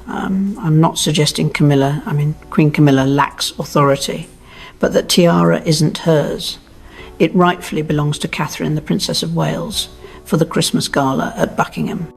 I'm not suggesting Queen Camilla lacks authority, but that tiara isn't hers. It rightfully belongs to Catherine, the Princess of Wales, for the Christmas gala at Buckingham,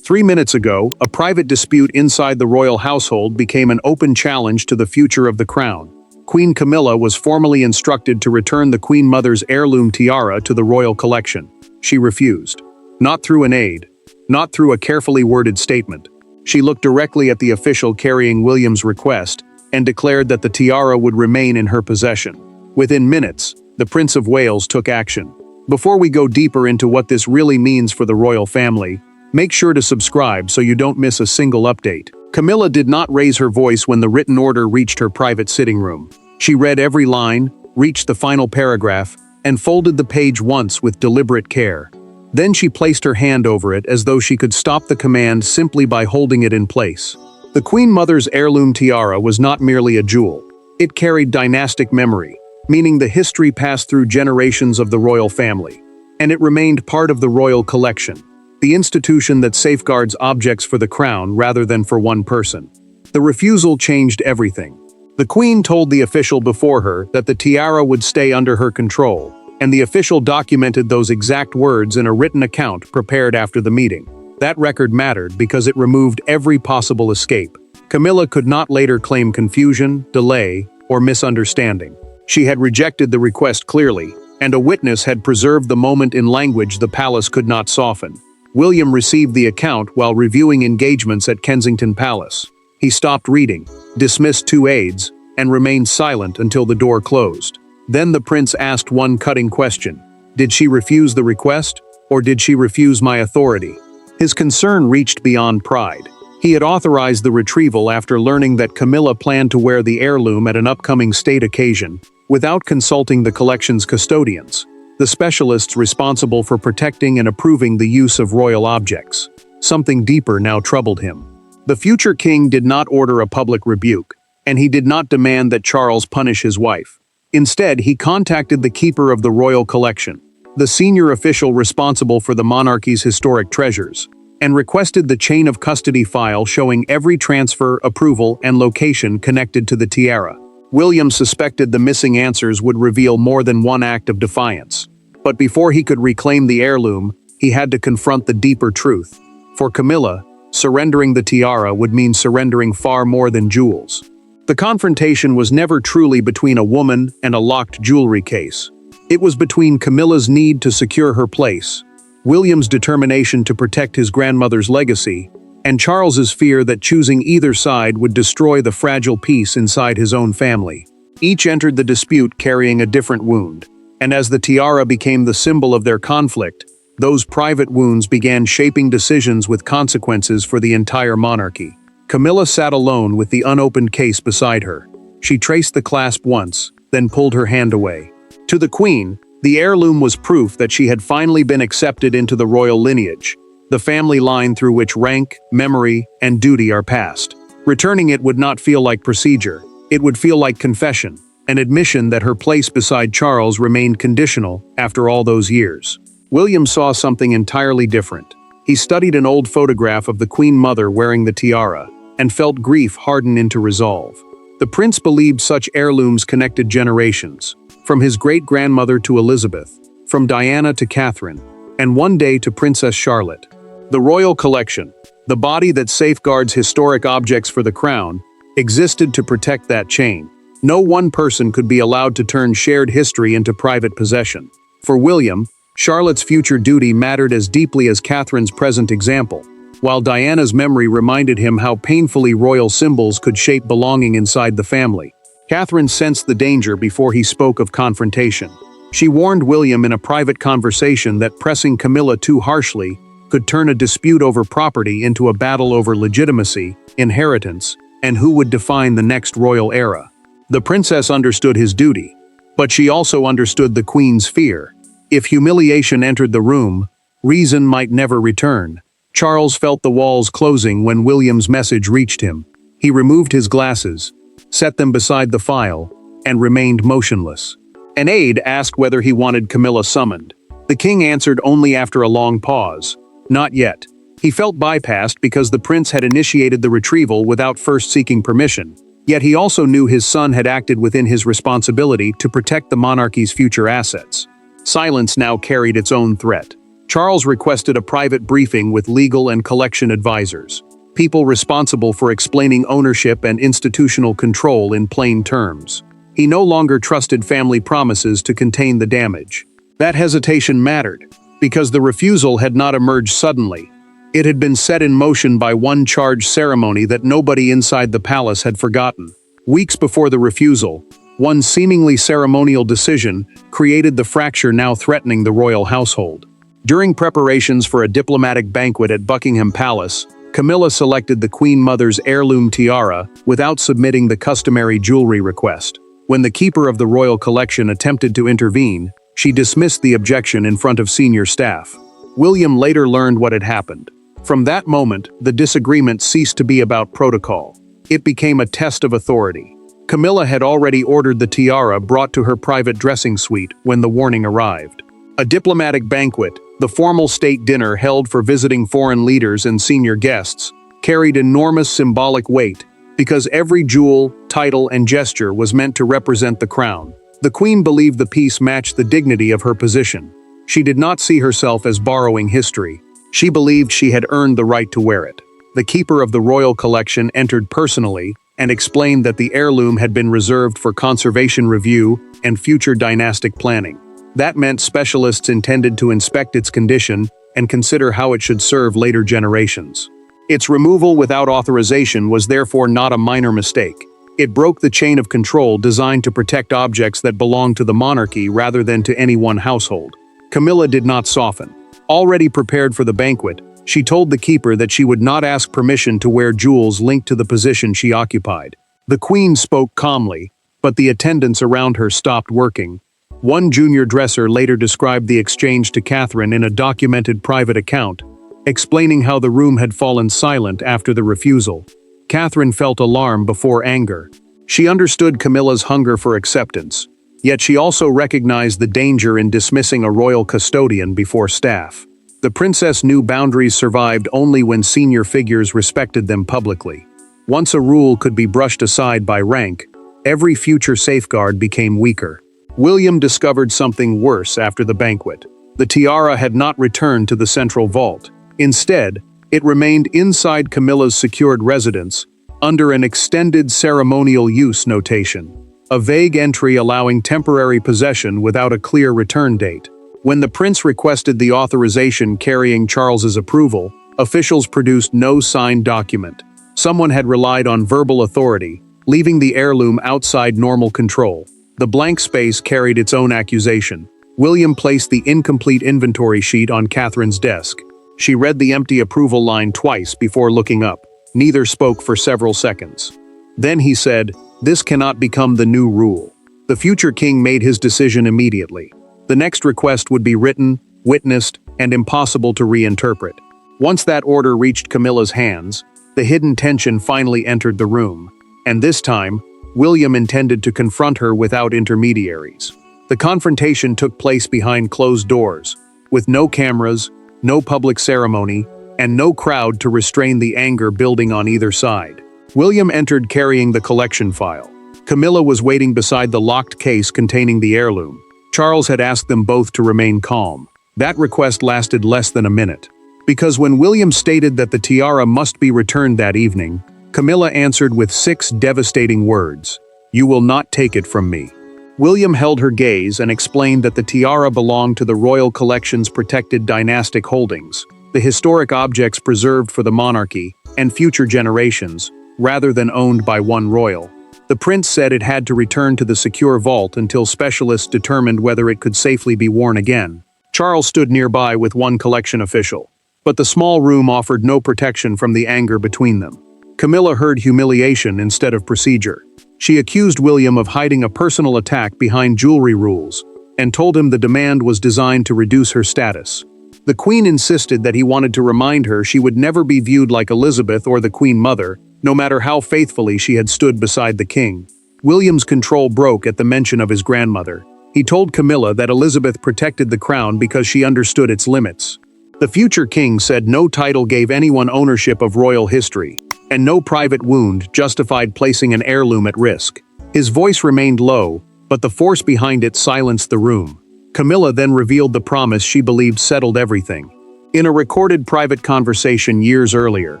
3 minutes ago, a private dispute inside the royal household became an open challenge to the future of the crown. Queen Camilla was formally instructed to return the Queen Mother's heirloom tiara to the royal collection. She refused. Not through an aide. Not through a carefully worded statement. She looked directly at the official carrying William's request and declared that the tiara would remain in her possession. Within minutes, the Prince of Wales took action. Before we go deeper into what this really means for the royal family, make sure to subscribe so you don't miss a single update. Camilla did not raise her voice when the written order reached her private sitting room. She read every line, reached the final paragraph, and folded the page once with deliberate care. Then she placed her hand over it as though she could stop the command simply by holding it in place. The Queen Mother's heirloom tiara was not merely a jewel. It carried dynastic memory, meaning the history passed through generations of the royal family. And it remained part of the royal collection, the institution that safeguards objects for the crown rather than for one person. The refusal changed everything. The Queen told the official before her that the tiara would stay under her control, and the official documented those exact words in a written account prepared after the meeting. That record mattered because it removed every possible escape. Camilla could not later claim confusion, delay, or misunderstanding. She had rejected the request clearly, and a witness had preserved the moment in language the palace could not soften. William received the account while reviewing engagements at Kensington Palace. He stopped reading, dismissed 2 aides, and remained silent until the door closed. Then the prince asked one cutting question. Did she refuse the request, or did she refuse my authority? His concern reached beyond pride. He had authorized the retrieval after learning that Camilla planned to wear the heirloom at an upcoming state occasion, without consulting the collection's custodians, the specialists responsible for protecting and approving the use of royal objects. Something deeper now troubled him. The future king did not order a public rebuke, and he did not demand that Charles punish his wife. Instead, he contacted the keeper of the royal collection, the senior official responsible for the monarchy's historic treasures, and requested the chain of custody file showing every transfer, approval, and location connected to the tiara. William suspected the missing answers would reveal more than one act of defiance. But before he could reclaim the heirloom, he had to confront the deeper truth. For Camilla, surrendering the tiara would mean surrendering far more than jewels. The confrontation was never truly between a woman and a locked jewelry case. It was between Camilla's need to secure her place, William's determination to protect his grandmother's legacy, and Charles's fear that choosing either side would destroy the fragile peace inside his own family. Each entered the dispute carrying a different wound, and as the tiara became the symbol of their conflict, those private wounds began shaping decisions with consequences for the entire monarchy. Camilla sat alone with the unopened case beside her. She traced the clasp once, then pulled her hand away. To the Queen, the heirloom was proof that she had finally been accepted into the royal lineage, the family line through which rank, memory, and duty are passed. Returning it would not feel like procedure. It would feel like confession, an admission that her place beside Charles remained conditional after all those years. William saw something entirely different. He studied an old photograph of the Queen Mother wearing the tiara, and felt grief harden into resolve. The prince believed such heirlooms connected generations, from his great-grandmother to Elizabeth, from Diana to Catherine, and one day to Princess Charlotte. The royal collection, the body that safeguards historic objects for the crown, existed to protect that chain. No one person could be allowed to turn shared history into private possession. For William, Charlotte's future duty mattered as deeply as Catherine's present example, while Diana's memory reminded him how painfully royal symbols could shape belonging inside the family. Catherine sensed the danger before he spoke of confrontation. She warned William in a private conversation that pressing Camilla too harshly could turn a dispute over property into a battle over legitimacy, inheritance, and who would define the next royal era. The princess understood his duty, but she also understood the Queen's fear. If humiliation entered the room, reason might never return. Charles felt the walls closing when William's message reached him. He removed his glasses, set them beside the file, and remained motionless. An aide asked whether he wanted Camilla summoned. The king answered only after a long pause. Not yet. He felt bypassed because the prince had initiated the retrieval without first seeking permission. Yet he also knew his son had acted within his responsibility to protect the monarchy's future assets. Silence now carried its own threat. Charles requested a private briefing with legal and collection advisors, people responsible for explaining ownership and institutional control in plain terms. He no longer trusted family promises to contain the damage. That hesitation mattered, because the refusal had not emerged suddenly. It had been set in motion by one charged ceremony that nobody inside the palace had forgotten. Weeks before the refusal, one seemingly ceremonial decision created the fracture now threatening the royal household. During preparations for a diplomatic banquet at Buckingham Palace, Camilla selected the Queen Mother's heirloom tiara without submitting the customary jewelry request. When the keeper of the royal collection attempted to intervene, she dismissed the objection in front of senior staff. William later learned what had happened. From that moment, the disagreement ceased to be about protocol. It became a test of authority. Camilla had already ordered the tiara brought to her private dressing suite when the warning arrived. A diplomatic banquet, the formal state dinner held for visiting foreign leaders and senior guests, carried enormous symbolic weight because every jewel, title, and gesture was meant to represent the crown. The queen believed the piece matched the dignity of her position. She did not see herself as borrowing history. She believed she had earned the right to wear it. The keeper of the royal collection entered personally and explained that the heirloom had been reserved for conservation review and future dynastic planning. That meant specialists intended to inspect its condition and consider how it should serve later generations. Its removal without authorization was therefore not a minor mistake. It broke the chain of control designed to protect objects that belonged to the monarchy rather than to any one household. Camilla did not soften. Already prepared for the banquet, she told the keeper that she would not ask permission to wear jewels linked to the position she occupied. The queen spoke calmly, but the attendants around her stopped working. One junior dresser later described the exchange to Catherine in a documented private account, explaining how the room had fallen silent after the refusal. Catherine felt alarm before anger. She understood Camilla's hunger for acceptance, yet she also recognized the danger in dismissing a royal custodian before staff. The princess knew boundaries survived only when senior figures respected them publicly. Once a rule could be brushed aside by rank, every future safeguard became weaker. William discovered something worse after the banquet. The tiara had not returned to the central vault. Instead, it remained inside Camilla's secured residence, under an extended ceremonial use notation, a vague entry allowing temporary possession without a clear return date. When the prince requested the authorization carrying Charles's approval, officials produced no signed document. Someone had relied on verbal authority, leaving the heirloom outside normal control. The blank space carried its own accusation. William placed the incomplete inventory sheet on Catherine's desk. She read the empty approval line twice before looking up. Neither spoke for several seconds. Then he said, "This cannot become the new rule." The future king made his decision immediately. The next request would be written, witnessed, and impossible to reinterpret. Once that order reached Camilla's hands, the hidden tension finally entered the room. And this time, William intended to confront her without intermediaries. The confrontation took place behind closed doors, with no cameras, no public ceremony, and no crowd to restrain the anger building on either side. William entered carrying the collection file. Camilla was waiting beside the locked case containing the heirloom. Charles had asked them both to remain calm. That request lasted less than a minute. Because when William stated that the tiara must be returned that evening, Camilla answered with 6 devastating words: "You will not take it from me." William held her gaze and explained that the tiara belonged to the royal collection's protected dynastic holdings, the historic objects preserved for the monarchy and future generations, rather than owned by one royal. The prince said it had to return to the secure vault until specialists determined whether it could safely be worn again. Charles stood nearby with one collection official, but the small room offered no protection from the anger between them. Camilla heard humiliation instead of procedure. She accused William of hiding a personal attack behind jewelry rules, and told him the demand was designed to reduce her status. The Queen insisted that he wanted to remind her she would never be viewed like Elizabeth or the Queen Mother, no matter how faithfully she had stood beside the king. William's control broke at the mention of his grandmother. He told Camilla that Elizabeth protected the crown because she understood its limits. The future king said no title gave anyone ownership of royal history, and no private wound justified placing an heirloom at risk. His voice remained low, but the force behind it silenced the room. Camilla then revealed the promise she believed settled everything. In a recorded private conversation years earlier,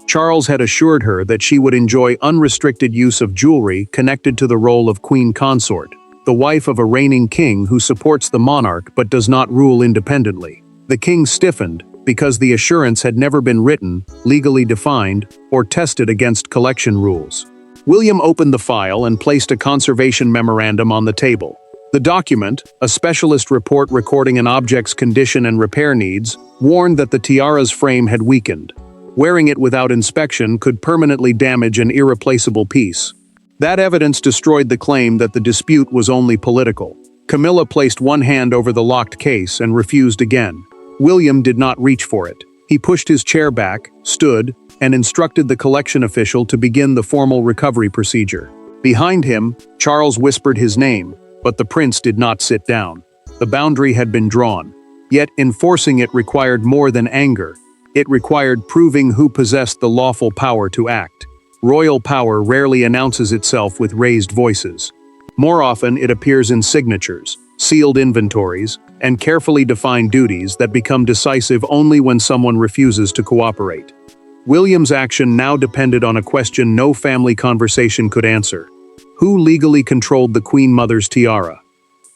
Charles had assured her that she would enjoy unrestricted use of jewelry connected to the role of queen consort, the wife of a reigning king who supports the monarch but does not rule independently. The king stiffened, because the assurance had never been written, legally defined, or tested against collection rules. William opened the file and placed a conservation memorandum on the table. The document, a specialist report recording an object's condition and repair needs, warned that the tiara's frame had weakened. Wearing it without inspection could permanently damage an irreplaceable piece. That evidence destroyed the claim that the dispute was only political. Camilla placed one hand over the locked case and refused again. William did not reach for it. He pushed his chair back, stood, and instructed the collection official to begin the formal recovery procedure. Behind him, Charles whispered his name, but the prince did not sit down. The boundary had been drawn. Yet enforcing it required more than anger. It required proving who possessed the lawful power to act. Royal power rarely announces itself with raised voices. More often, it appears in signatures, sealed inventories, and carefully defined duties that become decisive only when someone refuses to cooperate. William's action now depended on a question no family conversation could answer. Who legally controlled the Queen Mother's tiara?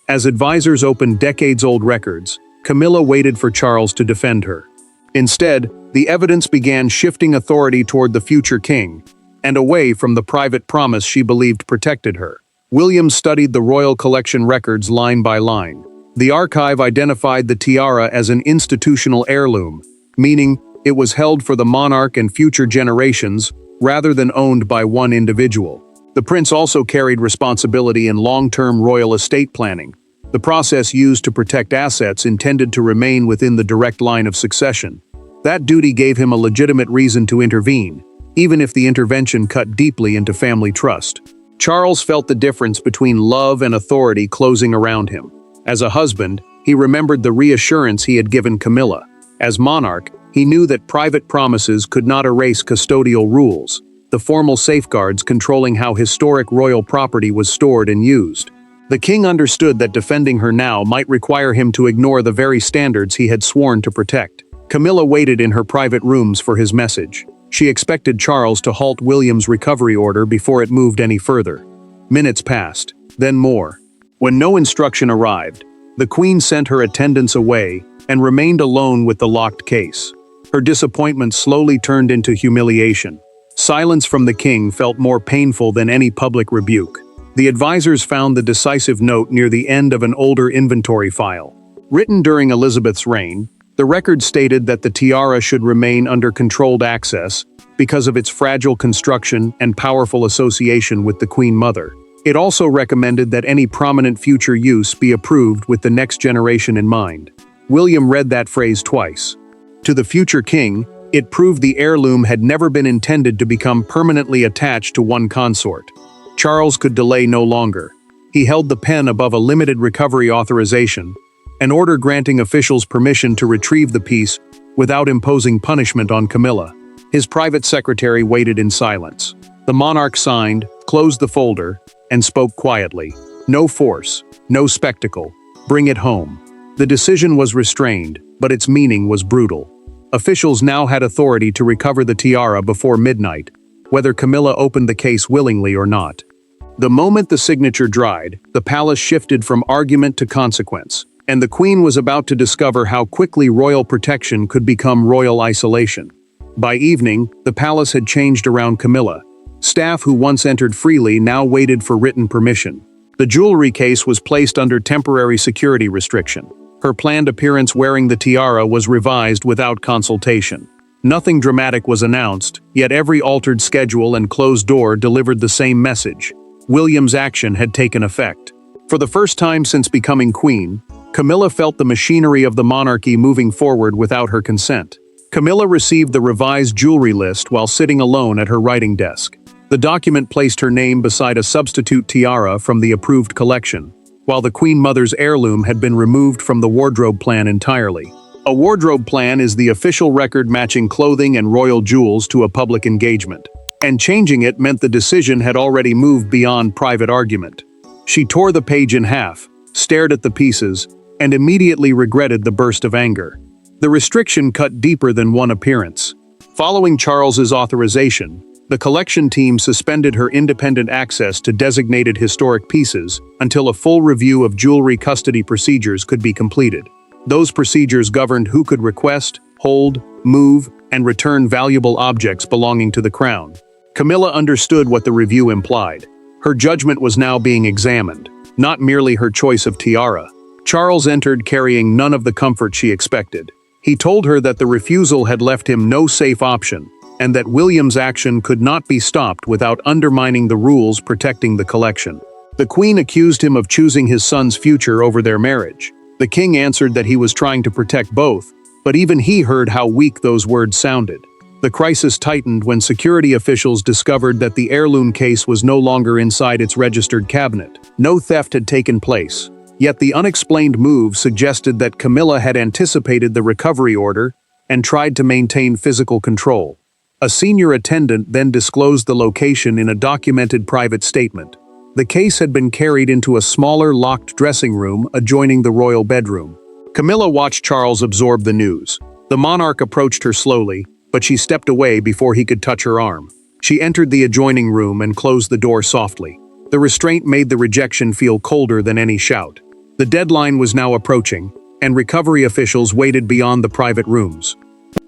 As advisors opened decades-old records, Camilla waited for Charles to defend her. Instead, the evidence began shifting authority toward the future king, and away from the private promise she believed protected her. William studied the royal collection records line by line. The archive identified the tiara as an institutional heirloom, meaning it was held for the monarch and future generations, rather than owned by one individual. The prince also carried responsibility in long-term royal estate planning, the process used to protect assets intended to remain within the direct line of succession. That duty gave him a legitimate reason to intervene, even if the intervention cut deeply into family trust. Charles felt the difference between love and authority closing around him. As a husband, he remembered the reassurance he had given Camilla. As monarch, he knew that private promises could not erase custodial rules, the formal safeguards controlling how historic royal property was stored and used. The king understood that defending her now might require him to ignore the very standards he had sworn to protect. Camilla waited in her private rooms for his message. She expected Charles to halt William's recovery order before it moved any further. Minutes passed, then more. When no instruction arrived, the queen sent her attendants away and remained alone with the locked case. Her disappointment slowly turned into humiliation. Silence from the king felt more painful than any public rebuke. The advisors found the decisive note near the end of an older inventory file. Written during Elizabeth's reign, the record stated that the tiara should remain under controlled access because of its fragile construction and powerful association with the Queen Mother. It also recommended that any prominent future use be approved with the next generation in mind. William read that phrase twice. To the future king, it proved the heirloom had never been intended to become permanently attached to one consort. Charles could delay no longer. He held the pen above a limited recovery authorization, an order granting officials permission to retrieve the piece without imposing punishment on Camilla. His private secretary waited in silence. The monarch signed, closed the folder, and spoke quietly. No force, no spectacle. Bring it home. The decision was restrained, but its meaning was brutal. Officials now had authority to recover the tiara before midnight, whether Camilla opened the case willingly or not. The moment the signature dried, the palace shifted from argument to consequence, and the queen was about to discover how quickly royal protection could become royal isolation. By evening, the palace had changed around Camilla. Staff who once entered freely now waited for written permission. The jewelry case was placed under temporary security restriction. Her planned appearance wearing the tiara was revised without consultation. Nothing dramatic was announced, yet every altered schedule and closed door delivered the same message. William's action had taken effect. For the first time since becoming queen, Camilla felt the machinery of the monarchy moving forward without her consent. Camilla received the revised jewelry list while sitting alone at her writing desk. The document placed her name beside a substitute tiara from the approved collection, while the Queen Mother's heirloom had been removed from the wardrobe plan entirely. A wardrobe plan is the official record matching clothing and royal jewels to a public engagement. And changing it meant the decision had already moved beyond private argument. She tore the page in half, stared at the pieces, and immediately regretted the burst of anger. The restriction cut deeper than one appearance. Following Charles's authorization, the collection team suspended her independent access to designated historic pieces until a full review of jewelry custody procedures could be completed. Those procedures governed who could request, hold, move, and return valuable objects belonging to the crown. Camilla understood what the review implied. Her judgment was now being examined, not merely her choice of tiara. Charles entered carrying none of the comfort she expected. He told her that the refusal had left him no safe option, and that William's action could not be stopped without undermining the rules protecting the collection. The Queen accused him of choosing his son's future over their marriage. The king answered that he was trying to protect both, but even he heard how weak those words sounded. The crisis tightened when security officials discovered that the heirloom case was no longer inside its registered cabinet. No theft had taken place. Yet the unexplained move suggested that Camilla had anticipated the recovery order and tried to maintain physical control. A senior attendant then disclosed the location in a documented private statement. The case had been carried into a smaller locked dressing room adjoining the royal bedroom. Camilla watched Charles absorb the news. The monarch approached her slowly, but she stepped away before he could touch her arm. She entered the adjoining room and closed the door softly. The restraint made the rejection feel colder than any shout. The deadline was now approaching, and recovery officials waited beyond the private rooms.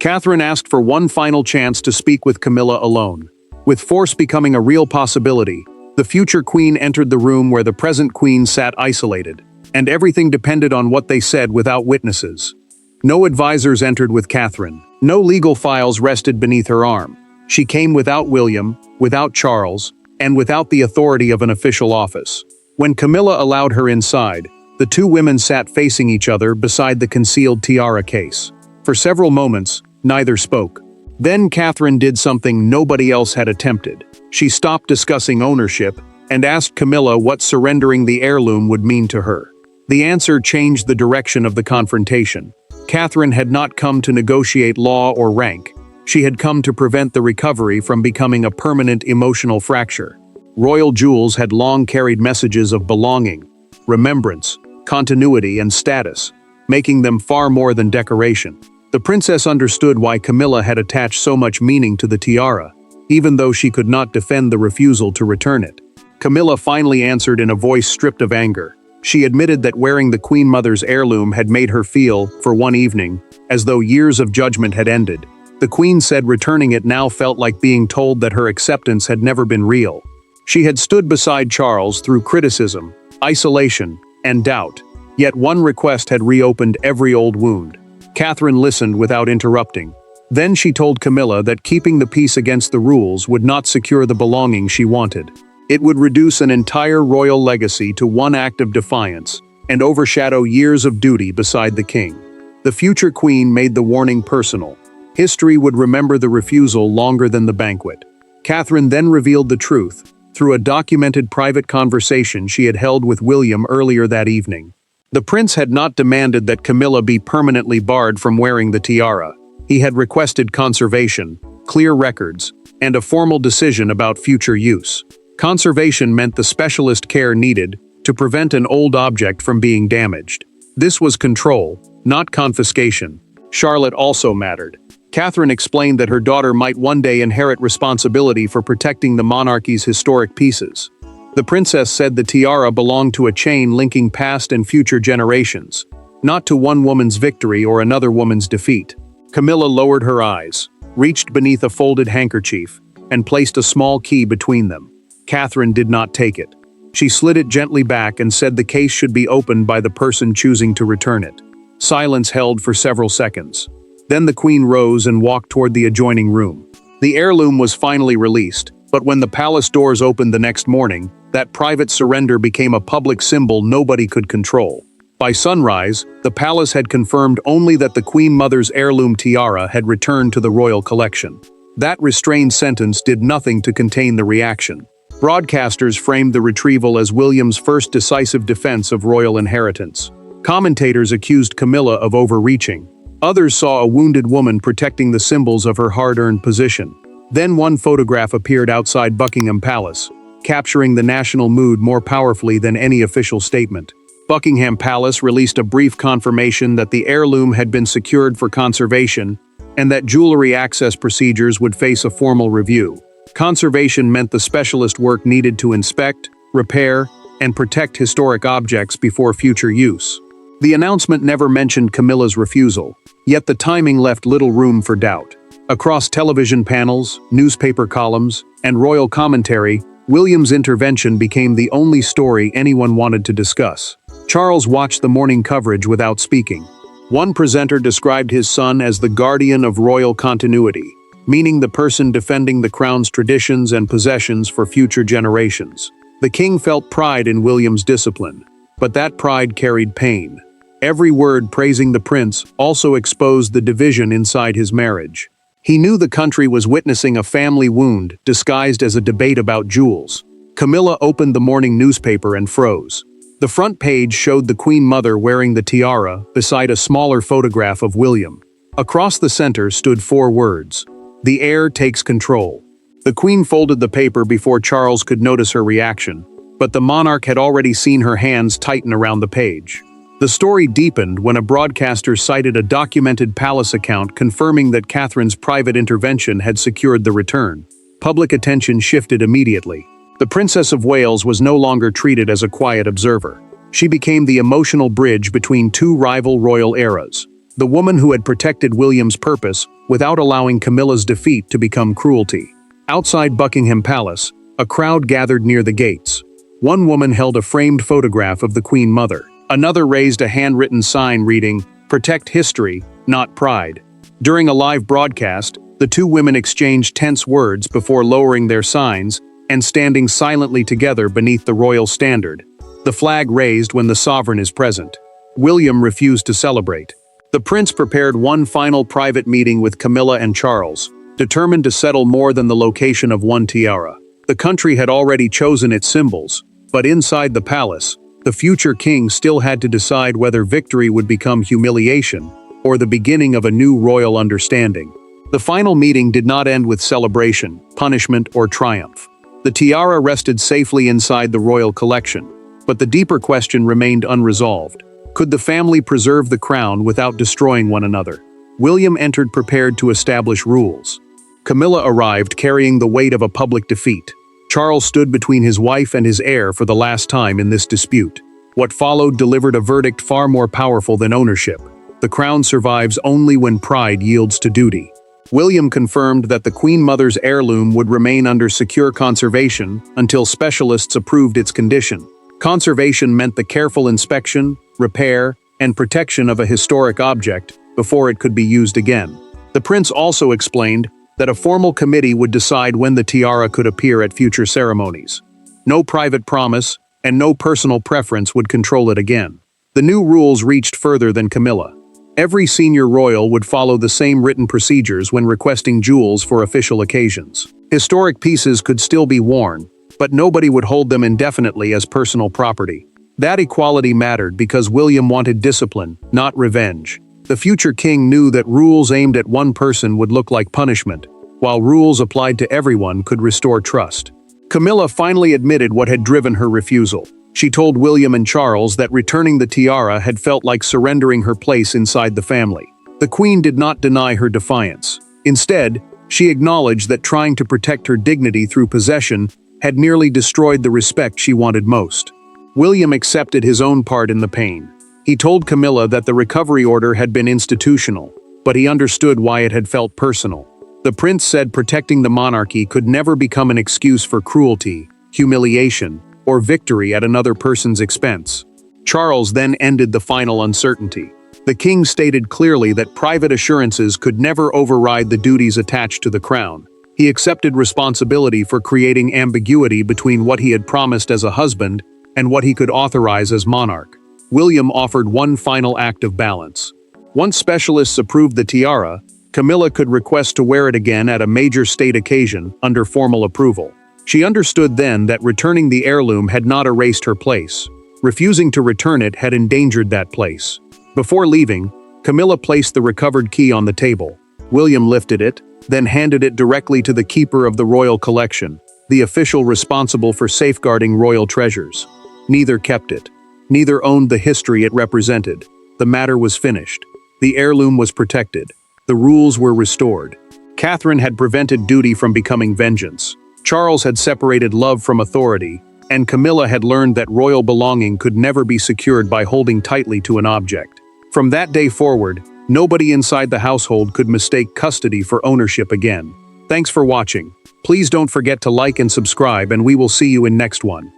Catherine asked for one final chance to speak with Camilla alone. With force becoming a real possibility, the future queen entered the room where the present queen sat isolated, and everything depended on what they said without witnesses. No advisors entered with Catherine. No legal files rested beneath her arm. She came without William, without Charles, and without the authority of an official office. When Camilla allowed her inside, the two women sat facing each other beside the concealed tiara case. For several moments, neither spoke. Then Catherine did something nobody else had attempted. She stopped discussing ownership and asked Camilla what surrendering the heirloom would mean to her. The answer changed the direction of the confrontation. Catherine had not come to negotiate law or rank. She had come to prevent the recovery from becoming a permanent emotional fracture. Royal jewels had long carried messages of belonging, remembrance, continuity, and status, making them far more than decoration. The princess understood why Camilla had attached so much meaning to the tiara, even though she could not defend the refusal to return it. Camilla finally answered in a voice stripped of anger. She admitted that wearing the Queen Mother's heirloom had made her feel, for one evening, as though years of judgment had ended. The Queen said returning it now felt like being told that her acceptance had never been real. She had stood beside Charles through criticism, isolation, and doubt, yet one request had reopened every old wound. Catherine listened without interrupting. Then she told Camilla that keeping the peace against the rules would not secure the belonging she wanted. It would reduce an entire royal legacy to one act of defiance and overshadow years of duty beside the king. The future queen made the warning personal. History would remember the refusal longer than the banquet. Catherine then revealed the truth through a documented private conversation she had held with William earlier that evening. The prince had not demanded that Camilla be permanently barred from wearing the tiara. He had requested conservation, clear records, and a formal decision about future use. Conservation meant the specialist care needed to prevent an old object from being damaged. This was control, not confiscation. Charlotte also mattered. Catherine explained that her daughter might one day inherit responsibility for protecting the monarchy's historic pieces. The princess said the tiara belonged to a chain linking past and future generations, not to one woman's victory or another woman's defeat. Camilla lowered her eyes, reached beneath a folded handkerchief, and placed a small key between them. Catherine did not take it. She slid it gently back and said the case should be opened by the person choosing to return it. Silence held for several seconds. Then the queen rose and walked toward the adjoining room. The heirloom was finally released, but when the palace doors opened the next morning, that private surrender became a public symbol nobody could control. By sunrise, the palace had confirmed only that the Queen Mother's heirloom tiara had returned to the royal collection. That restrained sentence did nothing to contain the reaction. Broadcasters framed the retrieval as William's first decisive defense of royal inheritance. Commentators accused Camilla of overreaching, Others saw a wounded woman protecting the symbols of her hard-earned position. Then one photograph appeared outside Buckingham Palace, capturing the national mood more powerfully than any official statement. Buckingham Palace released a brief confirmation that the heirloom had been secured for conservation and that jewelry access procedures would face a formal review. Conservation meant the specialist work needed to inspect, repair, and protect historic objects before future use. The announcement never mentioned Camilla's refusal, yet the timing left little room for doubt. Across television panels, newspaper columns, and royal commentary, William's intervention became the only story anyone wanted to discuss. Charles watched the morning coverage without speaking. One presenter described his son as the guardian of royal continuity, meaning the person defending the crown's traditions and possessions for future generations. The king felt pride in William's discipline, but that pride carried pain. Every word praising the prince also exposed the division inside his marriage. He knew the country was witnessing a family wound disguised as a debate about jewels. Camilla opened the morning newspaper and froze. The front page showed the Queen Mother wearing the tiara beside a smaller photograph of William. Across the center stood 4 words: "The heir takes control." The Queen folded the paper before Charles could notice her reaction, but the monarch had already seen her hands tighten around the page. The story deepened when a broadcaster cited a documented palace account confirming that Catherine's private intervention had secured the return. Public attention shifted immediately. The Princess of Wales was no longer treated as a quiet observer. She became the emotional bridge between 2 rival royal eras. The woman who had protected William's purpose without allowing Camilla's defeat to become cruelty. Outside Buckingham Palace, a crowd gathered near the gates. One woman held a framed photograph of the Queen Mother. Another raised a handwritten sign reading, "Protect history, not pride." During a live broadcast, the 2 women exchanged tense words before lowering their signs and standing silently together beneath the royal standard. The flag raised when the sovereign is present. William refused to celebrate. The prince prepared one final private meeting with Camilla and Charles, determined to settle more than the location of one tiara. The country had already chosen its symbols, but inside the palace, the future king still had to decide whether victory would become humiliation or the beginning of a new royal understanding. The final meeting did not end with celebration, punishment, or triumph. The tiara rested safely inside the royal collection, but the deeper question remained unresolved. Could the family preserve the crown without destroying one another? William entered prepared to establish rules. Camilla arrived carrying the weight of a public defeat. Charles stood between his wife and his heir for the last time in this dispute. What followed delivered a verdict far more powerful than ownership. The crown survives only when pride yields to duty. William confirmed that the Queen Mother's heirloom would remain under secure conservation until specialists approved its condition. Conservation meant the careful inspection, repair, and protection of a historic object before it could be used again. The prince also explained that a formal committee would decide when the tiara could appear at future ceremonies. No private promise and no personal preference would control it again. The new rules reached further than Camilla. Every senior royal would follow the same written procedures when requesting jewels for official occasions. Historic pieces could still be worn, but nobody would hold them indefinitely as personal property. That equality mattered because William wanted discipline, not revenge. The future king knew that rules aimed at one person would look like punishment, while rules applied to everyone could restore trust. Camilla finally admitted what had driven her refusal. She told William and Charles that returning the tiara had felt like surrendering her place inside the family. The Queen did not deny her defiance. Instead, she acknowledged that trying to protect her dignity through possession had nearly destroyed the respect she wanted most. William accepted his own part in the pain. He told Camilla that the recovery order had been institutional, but he understood why it had felt personal. The prince said protecting the monarchy could never become an excuse for cruelty, humiliation, or victory at another person's expense. Charles then ended the final uncertainty. The king stated clearly that private assurances could never override the duties attached to the crown. He accepted responsibility for creating ambiguity between what he had promised as a husband and what he could authorize as monarch. William offered one final act of balance. Once specialists approved the tiara, Camilla could request to wear it again at a major state occasion under formal approval. She understood then that returning the heirloom had not erased her place. Refusing to return it had endangered that place. Before leaving, Camilla placed the recovered key on the table. William lifted it, then handed it directly to the keeper of the royal collection, the official responsible for safeguarding royal treasures. Neither kept it. Neither owned the history it represented. The matter was finished. The heirloom was protected. The rules were restored. Catherine had prevented duty from becoming vengeance. Charles had separated love from authority, and Camilla had learned that royal belonging could never be secured by holding tightly to an object. From that day forward, nobody inside the household could mistake custody for ownership again. Thanks for watching. Please don't forget to like and subscribe, and we will see you in next one.